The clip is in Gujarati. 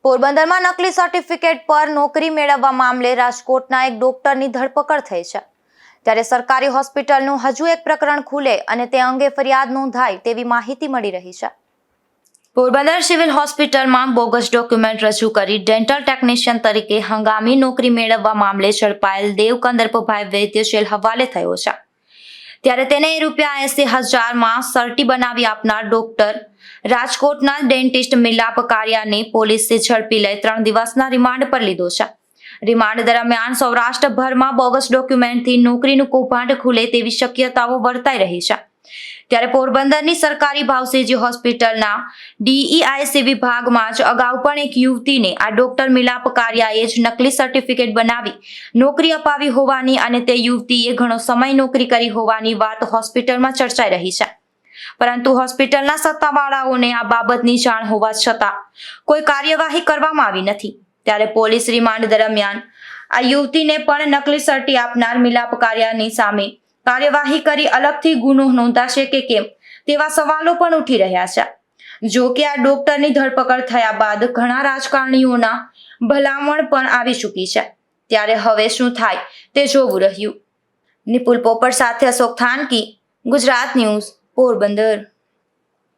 પોરબંદરમાં નકલી સર્ટિફિકેટ પર નોકરી મેળવવા મામલે રાજકોટના એક ડોક્ટરની ધરપકડ થઈ છે। ત્યારે સરકારી હોસ્પિટલનું હજુ એક પ્રકરણ ખુલે અને તે અંગે ફરિયાદ નોંધાય તેવી માહિતી મળી રહી છે। પોરબંદર સિવિલ હોસ્પિટલમાં બોગસ ડોક્યુમેન્ટ રજૂ કરી ડેન્ટલ ટેકનિશિયન તરીકે હંગામી નોકરી મેળવવા મામલે ઝડપાયેલ દેવ કંદરપભાઈ વૈદ્ય જેલ હવાલે થયો છે। ત્યારે તેને ₹80,000 સર્ટી બનાવી આપનાર ડોક્ટર રાજકોટના ડેન્ટિસ્ટ મિલાપ કારિયાને પોલીસે ઝડપી લઈ 3 દિવસના રિમાન્ડ પર લીધો છે। રિમાન્ડ દરમિયાન સૌરાષ્ટ્રભરમાં બોગસ ડોક્યુમેન્ટથી નોકરીનું કૌભાંડ ખુલે તેવી શક્યતાઓ વર્તાઈ રહી છે। ત્યારે પોરબંદરની સરકારી ભાવસેજી હોસ્પિટલના DEIC વિભાગમાં જ અગાઉ પણ એક યુવતીને આ ડોક્ટર મિલાપ કારિયાએ જ નકલી સર્ટિફિકેટ બનાવી નોકરી અપાવી હોવાની અને તે યુવતીએ ઘણો સમય નોકરી કરી હોવાની વાત હોસ્પિટલમાં ચર્ચાઈ રહી છે। પરંતુ હોસ્પિટલના સત્તાવાળાઓને આ બાબતની જાણ હોવા છતાં કોઈ કાર્યવાહી કરવામાં આવી નથી। ત્યારે પોલીસ રિમાન્ડ દરમિયાન આ યુવતીને પણ નકલી સર્ટી આપનાર મિલાપ કારિયાની સામે કાર્યવાહી કરી અલગથી ગુનો નોંધાશે કે કેમ તેવા સવાલો પણ ઉઠી રહ્યા છે। જો કે આ ડોક્ટરની ધરપકડ થયા બાદ ઘણા રાજકારણીઓના ભલામણ પણ આવી ચૂકી છે। ત્યારે હવે શું થાય તે જોવું રહ્યું। નિપુલ પોપટ સાથે અશોક થાનકી, ગુજરાત ન્યૂઝ, પોરબંદર।